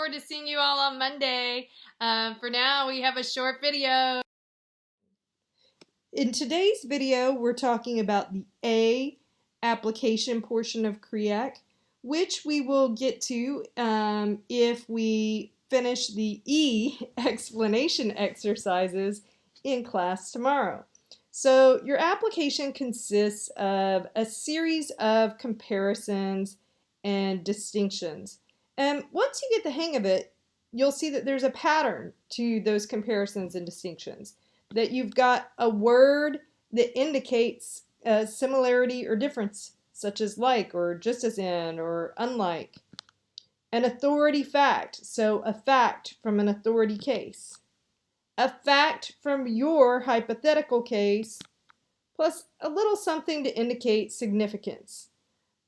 forward to seeing you all on Monday. For now, we have a short video. In today's video, we're talking about the A application portion of CREAC, which we will get to if we finish the E explanation exercises in class tomorrow. So your application consists of a series of comparisons and distinctions. And once you get the hang of it, you'll see that there's a pattern to those comparisons and distinctions. That you've got a word that indicates a similarity or difference, such as like or just as in or unlike. An authority fact, so a fact from an authority case. A fact from your hypothetical case, plus a little something to indicate significance.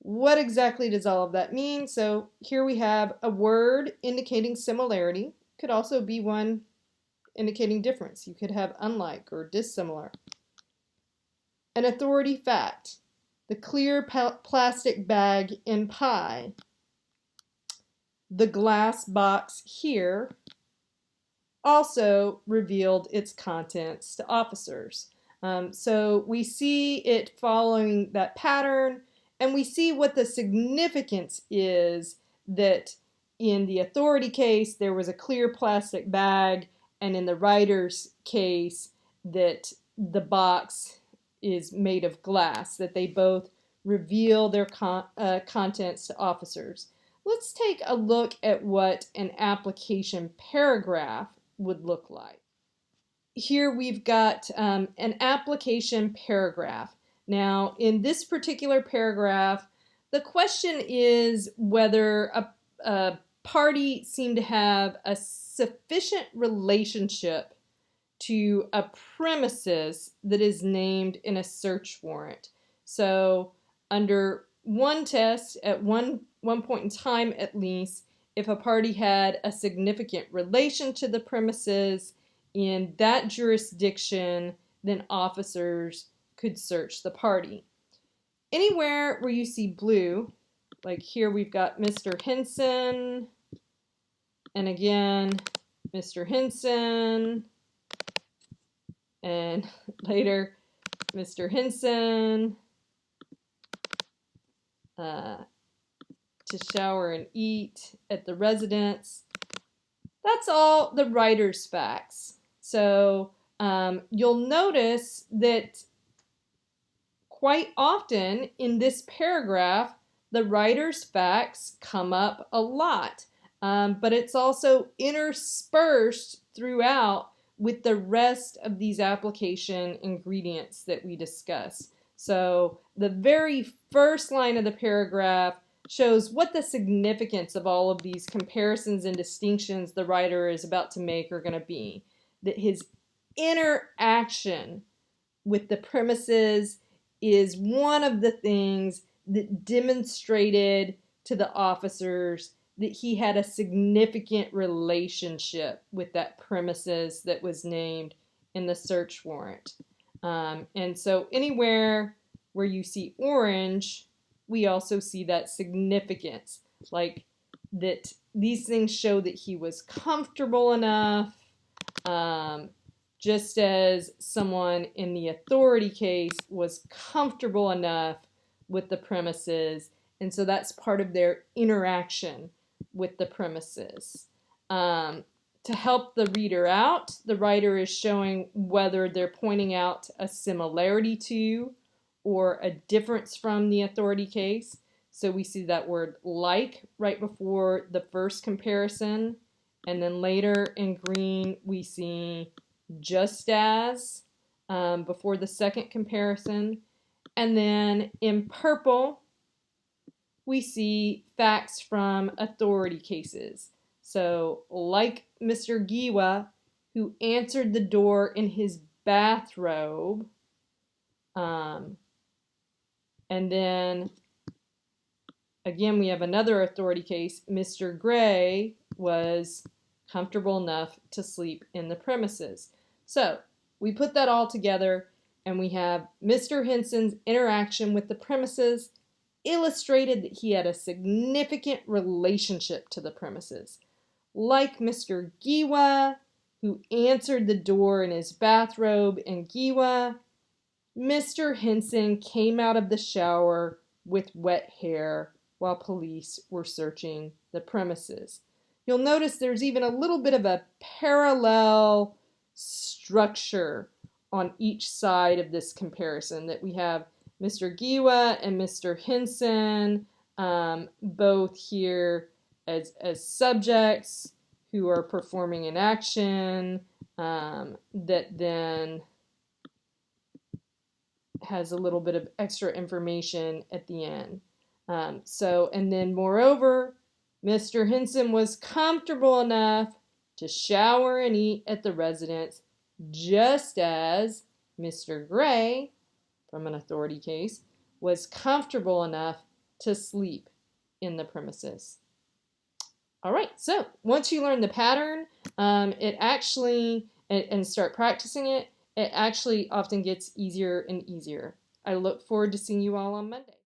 What exactly does all of that mean? So here we have a word indicating similarity. Could also be one indicating difference. You could have unlike or dissimilar. An authority fact. The clear plastic bag in pie. The glass box here also revealed its contents to officers. So we see it following that pattern, and we see what the significance is that in the authority case there was a clear plastic bag, and in the writer's case that the box is made of glass, that they both reveal their contents to officers. Let's take a look at what an application paragraph would look like. Here we've got an application paragraph. Now, in this particular paragraph, the question is whether a party seemed to have a sufficient relationship to a premises that is named in a search warrant. So under one test, at one point in time at least, if a party had a significant relation to the premises in that jurisdiction, then officers could search the party. Anywhere where you see blue, like here we've got Mr. Henson, and again, Mr. Henson, and later, Mr. Henson, to shower and eat at the residence. That's all the writer's facts. So you'll notice that quite often in this paragraph, the writer's facts come up a lot. But it's also interspersed throughout with the rest of these application ingredients that we discuss. So the very first line of the paragraph shows what the significance of all of these comparisons and distinctions the writer is about to make are going to be. That his interaction with the premises is one of the things that demonstrated to the officers that he had a significant relationship with that premises that was named in the search warrant. And so anywhere where you see orange, we also see that significance, like that these things show that he was comfortable enough, just as someone in the authority case was comfortable enough with the premises, and so that's part of their interaction with the premises. To help the reader out, the writer is showing whether they're pointing out a similarity to or a difference from the authority case. So we see that word like right before the first comparison, and then later in green we see just as before the second comparison, and then in purple we see facts from authority cases. So like Mr. Giwa, who answered the door in his bathrobe, and then again we have another authority case. Mr. Gray was comfortable enough to sleep in the premises. So we put that all together and we have Mr. Henson's interaction with the premises illustrated that he had a significant relationship to the premises. like Mr. Giwa, who answered the door in his bathrobe, and Giwa, Mr. Henson came out of the shower with wet hair while police were searching the premises. You'll notice there's even a little bit of a parallel structure on each side of this comparison, that we have Mr. Giwa and Mr. Henson both here as subjects who are performing an action that then has a little bit of extra information at the end. And then moreover, Mr. Henson was comfortable enough to shower and eat at the residence, just as Mr. Gray, from an authority case, was comfortable enough to sleep in the premises. All right, so once you learn the pattern, and start practicing it, it actually often gets easier and easier. I look forward to seeing you all on Monday.